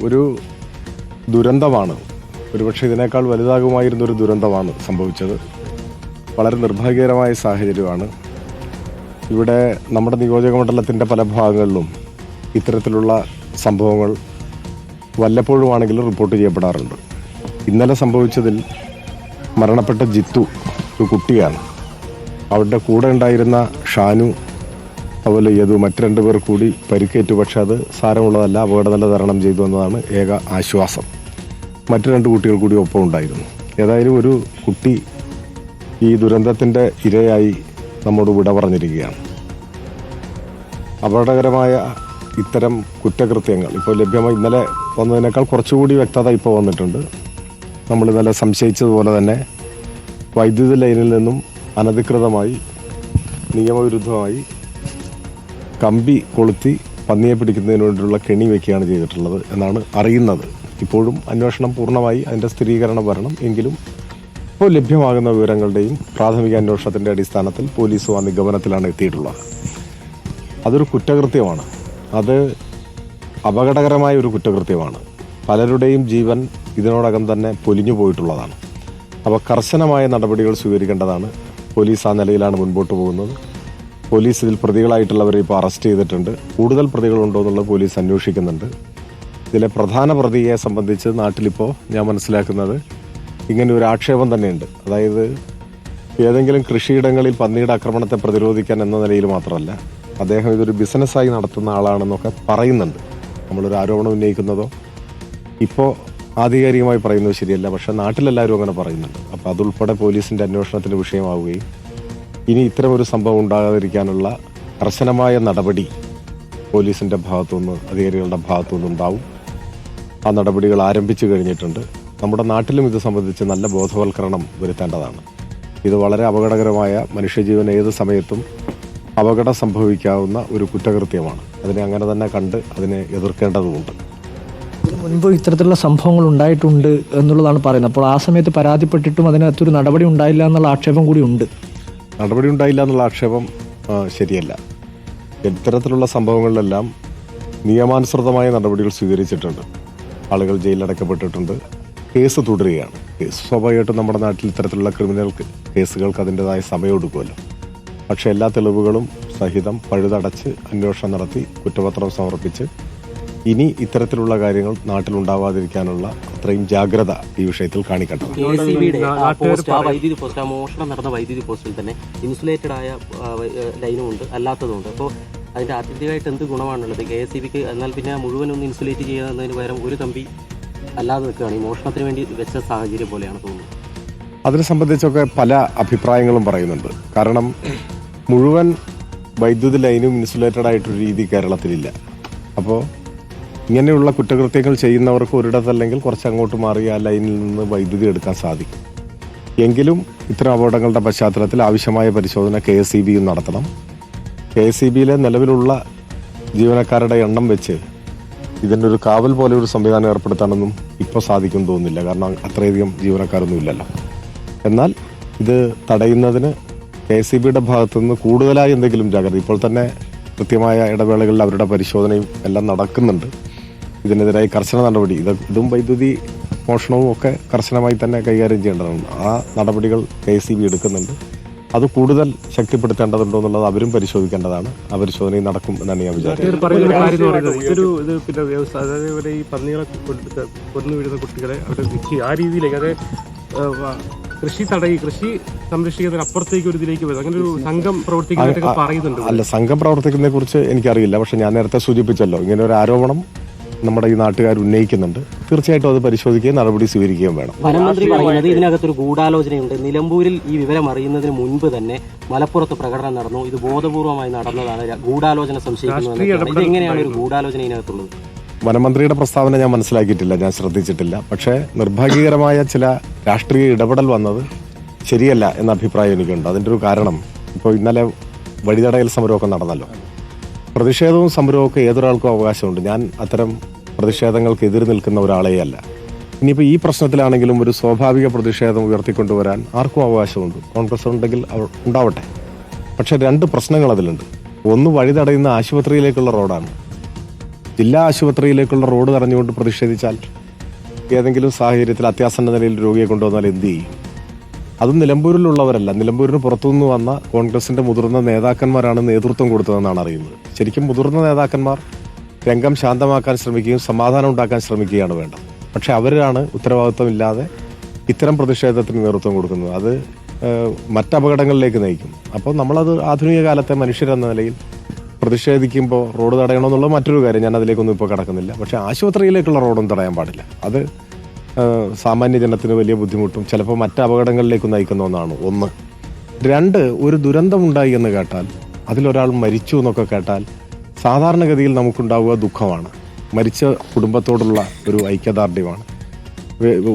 ഒരു ദുരന്തമാണ്. ഒരുപക്ഷെ ഇതിനേക്കാൾ വലുതാകുമായിരുന്നൊരു ദുരന്തമാണ് സംഭവിച്ചത്. വളരെ നിർഭാഗ്യകരമായ സാഹചര്യമാണ്. ഇവിടെ നമ്മുടെ നിയോജക മണ്ഡലത്തിൻ്റെ പല ഭാഗങ്ങളിലും ഇത്തരത്തിലുള്ള സംഭവങ്ങൾ വല്ലപ്പോഴുമാണെങ്കിലും റിപ്പോർട്ട് ചെയ്യപ്പെടാറുണ്ട്. ഇന്നലെ സംഭവിച്ചതിൽ മരണപ്പെട്ട ജിത്തു ഒരു കുട്ടിയാണ്. അവരുടെ കൂടെ ഉണ്ടായിരുന്ന ഷാനു, അതുപോലെ യദു, മറ്റ് 2 പേർ കൂടി പരിക്കേറ്റു. പക്ഷെ അത് സാരമുള്ളതല്ല, അപകടനില തരണം ചെയ്തു എന്നതാണ് ഏക ആശ്വാസം. മറ്റ് 2 കുട്ടികൾ കൂടി ഒപ്പം ഉണ്ടായിരുന്നു. ഏതായാലും ഒരു കുട്ടി ഈ ദുരന്തത്തിൻ്റെ ഇരയായി നമ്മോട് വിട പറഞ്ഞിരിക്കുകയാണ്. അപകടകരമായ ഇത്തരം കുറ്റകൃത്യങ്ങൾ ഇപ്പോൾ ലഭ്യമായി ഇന്നലെ വന്നതിനേക്കാൾ കുറച്ചുകൂടി വ്യക്തത ഇപ്പോൾ വന്നിട്ടുണ്ട്. നമ്മൾ ഇന്നലെ സംശയിച്ചതുപോലെ തന്നെ വൈദ്യുതി ലൈനിൽ നിന്നും അനധികൃതമായി നിയമവിരുദ്ധമായി കമ്പി കൊളുത്തി പന്നിയെ പിടിക്കുന്നതിന് വേണ്ടിയുള്ള കെണി വയ്ക്കുകയാണ് ചെയ്തിട്ടുള്ളത് എന്നാണ് അറിയുന്നത്. ഇപ്പോഴും അന്വേഷണം പൂർണ്ണമായി അതിൻ്റെ സ്ഥിരീകരണം വരണം. എങ്കിലും ഇപ്പോൾ ലഭ്യമാകുന്ന വിവരങ്ങളുടെയും പ്രാഥമിക അന്വേഷണത്തിൻ്റെ അടിസ്ഥാനത്തിൽ പോലീസും ആ നിഗമനത്തിലാണ് എത്തിയിട്ടുള്ളത്. അതൊരു കുറ്റകൃത്യമാണ്. അത് അപകടകരമായ ഒരു കുറ്റകൃത്യമാണ്. പലരുടെയും ജീവൻ ഇതിനോടകം തന്നെ പൊലിഞ്ഞു പോയിട്ടുള്ളതാണ്. അപ്പോൾ കർശനമായ നടപടികൾ സ്വീകരിക്കേണ്ടതാണ്. പോലീസ് ആ നിലയിലാണ് മുൻപോട്ട് പോകുന്നത്. പോലീസ് ഇതിൽ പ്രതികളായിട്ടുള്ളവരെ ഇപ്പോൾ അറസ്റ്റ് ചെയ്തിട്ടുണ്ട്. കൂടുതൽ പ്രതികളുണ്ടോ എന്നുള്ളത് പോലീസ് അന്വേഷിക്കുന്നുണ്ട്. ഇതിലെ പ്രധാന പ്രതിയെ സംബന്ധിച്ച് നാട്ടിലിപ്പോൾ ഞാൻ മനസ്സിലാക്കുന്നത് ഇങ്ങനെ ഒരു ആക്ഷേപം തന്നെയുണ്ട്. അതായത് ഏതെങ്കിലും കൃഷിയിടങ്ങളിൽ പന്നിയുടെ ആക്രമണത്തെ പ്രതിരോധിക്കാൻ എന്ന നിലയിൽ മാത്രമല്ല, അദ്ദേഹം ഇതൊരു ബിസിനസ്സായി നടത്തുന്ന ആളാണെന്നൊക്കെ പറയുന്നുണ്ട്. നമ്മളൊരു ആരോപണം ഉന്നയിക്കുന്നതോ ഇപ്പോൾ ആധികാരികമായി പറയുന്നത് ശരിയല്ല, പക്ഷേ നാട്ടിലെല്ലാവരും അങ്ങനെ പറയുന്നുണ്ട്. അപ്പോൾ അതുൾപ്പെടെ പോലീസിൻ്റെ അന്വേഷണത്തിന് വിഷയമാവുകയും ഇനി ഇത്തരമൊരു സംഭവം ഉണ്ടാകാതിരിക്കാനുള്ള കർശനമായ നടപടി പോലീസിൻ്റെ ഭാഗത്തുനിന്ന്, അധികാരികളുടെ ഭാഗത്തുനിന്ന് ഉണ്ടാവും. ആ നടപടികൾ ആരംഭിച്ചു കഴിഞ്ഞിട്ടുണ്ട്. നമ്മുടെ നാട്ടിലും ഇത് സംബന്ധിച്ച് നല്ല ബോധവൽക്കരണം വരുത്തേണ്ടതാണ്. ഇത് വളരെ അപകടകരമായ, മനുഷ്യജീവൻ ഏത് സമയത്തും അപകടം സംഭവിക്കാവുന്ന ഒരു കുറ്റകൃത്യമാണ്. അതിനെ അങ്ങനെ തന്നെ കണ്ട് അതിനെ എതിർക്കേണ്ടതുമുണ്ട്. മുൻപ് ഇത്തരത്തിലുള്ള സംഭവങ്ങൾ ഉണ്ടായിട്ടുണ്ട് എന്നുള്ളതാണ് പറയുന്നത്. അപ്പോൾ ആ സമയത്ത് പരാതിപ്പെട്ടിട്ടും അതിനകത്തൊരു നടപടി ഉണ്ടായില്ല എന്നുള്ള ആക്ഷേപം കൂടി ഉണ്ട്. നടപടി ഉണ്ടായില്ല എന്നുള്ള ആക്ഷേപം ശരിയല്ല. ഇത്തരത്തിലുള്ള സംഭവങ്ങളിലെല്ലാം നിയമാനുസൃതമായ നടപടികൾ സ്വീകരിച്ചിട്ടുണ്ട്. ആളുകൾ ജയിലിലടക്കപ്പെട്ടിട്ടുണ്ട്. കേസ് തുടരുകയാണ്. സ്വാഭാവികമായിട്ടും നമ്മുടെ നാട്ടിൽ ഇത്തരത്തിലുള്ള ക്രിമിനൽ കേസുകൾക്ക് അതിൻ്റെതായ സമയമെടുക്കുമല്ലോ. പക്ഷേ എല്ലാ തെളിവുകളും സഹിതം പഴുതടച്ച് അന്വേഷണം നടത്തി കുറ്റപത്രം സമർപ്പിച്ച് ഇനി ഇത്തരത്തിലുള്ള കാര്യങ്ങൾ നാട്ടിലുണ്ടാവാതിരിക്കാനുള്ള അത്രയും ജാഗ്രത ഈ വിഷയത്തിൽ കാണിക്കേണ്ടതാണ്. മോഷണം നടന്ന വൈദ്യുതി പോസ്റ്റിൽ തന്നെ ഇൻസുലേറ്റഡ് ആയ ലൈനും ഉണ്ട്, അല്ലാത്തതുണ്ട്. അപ്പോൾ അതിന്റെ ആത്യന്തികമായിട്ട് എന്ത് ഗുണമാണുള്ളത് KSEBക്ക്? എന്നാൽ പിന്നെ മുഴുവനൊന്ന് ഇൻസുലേറ്റ് ചെയ്യുന്നതിന് പകരം ഒരു കമ്പി അല്ലാതെ നിൽക്കുകയാണ്. ഈ മോഷണത്തിന് വേണ്ടി വെച്ച സാഹചര്യം പോലെയാണ് തോന്നുന്നത്. അതിനെ സംബന്ധിച്ചൊക്കെ പല അഭിപ്രായങ്ങളും പറയുന്നുണ്ട്. കാരണം മുഴുവൻ വൈദ്യുതി ലൈനും ഇൻസുലേറ്റഡ് ആയിട്ടൊരു രീതി കേരളത്തിലില്ല. അപ്പോൾ ഇങ്ങനെയുള്ള കുറ്റകൃത്യങ്ങൾ ചെയ്യുന്നവർക്ക് ഒരിടത്തല്ലെങ്കിൽ കുറച്ച് അങ്ങോട്ട് മാറി ആ ലൈനിൽ നിന്ന് വൈദ്യുതി എടുക്കാൻ സാധിക്കും. എങ്കിലും ഇത്തരം അപകടങ്ങളുടെ പശ്ചാത്തലത്തിൽ ആവശ്യമായ പരിശോധന KSEBയും നടത്തണം. KSEBയിലെ നിലവിലുള്ള ജീവനക്കാരുടെ എണ്ണം വെച്ച് ഇതിൻ്റെ ഒരു കാവൽ പോലെ ഒരു സംവിധാനം ഏർപ്പെടുത്താനൊന്നും ഇപ്പോൾ സാധിക്കും തോന്നുന്നില്ല. കാരണം അത്രയധികം ജീവനക്കാരൊന്നും ഇല്ലല്ലോ. എന്നാൽ ഇത് തടയുന്നതിന് KSEBയുടെ ഭാഗത്തുനിന്ന് കൂടുതലായി എന്തെങ്കിലും ജാഗ്രത, ഇപ്പോൾ തന്നെ കൃത്യമായ ഇടവേളകളിൽ അവരുടെ പരിശോധനയും എല്ലാം നടക്കുന്നുണ്ട്. ഇതിനെതിരായി കർശന നടപടി, ഇതും വൈദ്യുതി മോഷണവും ഒക്കെ കർശനമായി തന്നെ കൈകാര്യം ചെയ്യേണ്ടതാണ്. ആ നടപടികൾ KSEB എടുക്കുന്നുണ്ട്. അത് കൂടുതൽ ശക്തിപ്പെടുത്തേണ്ടതുണ്ടോ എന്നുള്ളത് അവരും പരിശോധിക്കേണ്ടതാണ്. ആ പരിശോധനയും നടക്കും എന്നാണ് ഞാൻ വിചാരിക്കുന്നത്. ഈ പന്നികളെ കൊന്നു വീഴുന്ന കുട്ടികളെ അവരുടെ ആ രീതിയിലേക്ക്, അതായത് കൃഷി സംരക്ഷിക്കുന്നതിന് അപ്പുറത്തേക്ക് ഒരു ഇതിലേക്ക് വരുന്നത്, അങ്ങനെ ഒരു സംഘം പ്രവർത്തിക്കുന്നതൊക്കെ പറയുന്നുണ്ട്. അല്ല, സംഘം പ്രവർത്തിക്കുന്നതിനെ കുറിച്ച് എനിക്കറിയില്ല. പക്ഷെ ഞാൻ നേരത്തെ സൂചിപ്പിച്ചല്ലോ, ഇങ്ങനെ ഒരു ആരോപണം നമ്മുടെ ഈ നാട്ടുകാർ ഉന്നയിക്കുന്നുണ്ട്. തീർച്ചയായിട്ടും അത് പരിശോധിക്കുകയും നടപടി സ്വീകരിക്കുകയും വേണം. വനമന്ത്രി പറയുന്നത് ഇതിനകത്തൊരു ഗൂഢാലോചനയുണ്ട്. നിലമ്പൂരിൽ ഈ വിവരം അറിയുന്നതിന് മുൻപ് തന്നെ മലപ്പുറത്ത് പ്രകടനം നടന്നു. ഇത് ബോധപൂർവമായി നടന്നതാണ്, ഗൂഢാലോചന സംശയിക്കുന്നത്. ഇതെങ്ങനെയാണ് ഒരു ഗൂഢാലോചന ഇതിനകത്തുള്ളത്? വനമന്ത്രിയുടെ പ്രസ്താവന ഞാൻ മനസ്സിലാക്കിയിട്ടില്ല, ഞാൻ ശ്രദ്ധിച്ചിട്ടില്ല. പക്ഷേ നിർഭാഗ്യകരമായ ചില രാഷ്ട്രീയ ഇടപെടൽ വന്നത് ശരിയല്ല എന്ന അഭിപ്രായം എനിക്കുണ്ട്. അതിൻ്റെ ഒരു കാരണം, ഇപ്പോൾ ഇന്നലെ വഴിതടയൽ സമരമൊക്കെ നടന്നല്ലോ. പ്രതിഷേധവും സമരവും ഒക്കെ ഏതൊരാൾക്കും അവകാശമുണ്ട്. ഞാൻ അത്തരം പ്രതിഷേധങ്ങൾക്ക് എതിര് നിൽക്കുന്ന ഒരാളെയല്ല. ഇനിയിപ്പോൾ ഈ പ്രശ്നത്തിലാണെങ്കിലും ഒരു സ്വാഭാവിക പ്രതിഷേധം ഉയർത്തിക്കൊണ്ടുവരാൻ ആർക്കും അവകാശമുണ്ട്. കോൺഗ്രസ് ഉണ്ടെങ്കിൽ ഉണ്ടാവട്ടെ. പക്ഷെ 2 പ്രശ്നങ്ങൾ അതിലുണ്ട്. ഒന്ന്, വഴി തടയുന്ന ആശുപത്രിയിലേക്കുള്ള റോഡാണ്. ജില്ലാ ആശുപത്രിയിലേക്കുള്ള റോഡ് തടഞ്ഞുകൊണ്ട് പ്രതിഷേധിച്ചാൽ ഏതെങ്കിലും സാഹചര്യത്തിൽ അത്യാസന്ന നിലയിൽ രോഗിയെ കൊണ്ടുവന്നാൽ എന്ത് ചെയ്യും? അതും നിലമ്പൂരിലുള്ളവരല്ല, നിലമ്പൂരിന് പുറത്തുനിന്ന് വന്ന കോൺഗ്രസിന്റെ മുതിർന്ന നേതാക്കന്മാരാണ് നേതൃത്വം കൊടുത്തതെന്നാണ് അറിയുന്നത്. ശരിക്കും മുതിർന്ന നേതാക്കന്മാർ രംഗം ശാന്തമാക്കാൻ ശ്രമിക്കുകയും സമാധാനം ഉണ്ടാക്കാൻ ശ്രമിക്കുകയാണ് വേണ്ടത്. പക്ഷെ അവരാണ് ഉത്തരവാദിത്വമില്ലാതെ ഇത്തരം പ്രതിഷേധത്തിന് നേതൃത്വം കൊടുക്കുന്നത്. അത് മറ്റപകടങ്ങളിലേക്ക് നയിക്കും. അപ്പോൾ നമ്മളത് ആധുനിക കാലത്തെ മനുഷ്യരെന്ന നിലയിൽ പ്രതിഷേധിക്കുമ്പോൾ റോഡ് തടയണമെന്നുള്ളത് മറ്റൊരു കാര്യം, ഞാൻ അതിലേക്കൊന്നും ഇപ്പോൾ കടക്കുന്നില്ല. പക്ഷേ ആശുപത്രിയിലേക്കുള്ള റോഡൊന്നും തടയാൻ പാടില്ല. അത് സാമാന്യ ജനത്തിന് വലിയ ബുദ്ധിമുട്ടും ചിലപ്പോൾ മറ്റ് അപകടങ്ങളിലേക്ക് നയിക്കുന്ന ഒന്നാണ്. 1. 2, ഒരു ദുരന്തമുണ്ടായി എന്ന് കേട്ടാൽ, അതിലൊരാൾ മരിച്ചു എന്നൊക്കെ കേട്ടാൽ സാധാരണഗതിയിൽ നമുക്കുണ്ടാവുക ദുഃഖമാണ്. മരിച്ച കുടുംബത്തോടുള്ള ഒരു ഐക്യദാർഢ്യമാണ്.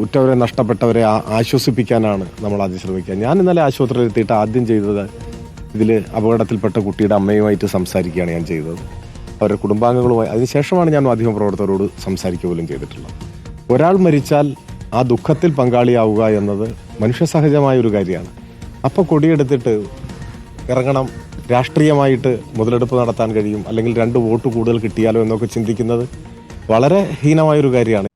ഉറ്റവരെ നഷ്ടപ്പെട്ടവരെ ആശ്വസിപ്പിക്കാനാണ് നമ്മൾ ആദ്യം ശ്രമിക്കുക. ഞാൻ ഇന്നലെ ആശുപത്രിയിൽ എത്തിയിട്ട് ആദ്യം ചെയ്തത് ഇതിൽ അപകടത്തിൽപ്പെട്ട കുട്ടിയുടെ അമ്മയുമായിട്ട് സംസാരിക്കുകയാണ് ഞാൻ ചെയ്തത്. അവരുടെ കുടുംബാംഗങ്ങളുമായി. അതിനുശേഷമാണ് ഞാൻ മാധ്യമപ്രവർത്തകരോട് സംസാരിക്കുക പോലും ചെയ്തിട്ടുള്ളത്. ഒരാൾ മരിച്ചാൽ ആ ദുഃഖത്തിൽ പങ്കാളിയാവുക എന്നത് മനുഷ്യസഹജമായ ഒരു കാര്യമാണ്. അപ്പോൾ കൊടിയെടുത്തിട്ട് ഇറങ്ങണം, രാഷ്ട്രീയമായിട്ട് മുതലെടുപ്പ് നടത്താൻ കഴിയും, അല്ലെങ്കിൽ 2 വോട്ട് കൂടുതൽ കിട്ടിയാലോ എന്നൊക്കെ ചിന്തിക്കുന്നത് വളരെ ഹീനമായൊരു കാര്യമാണ്.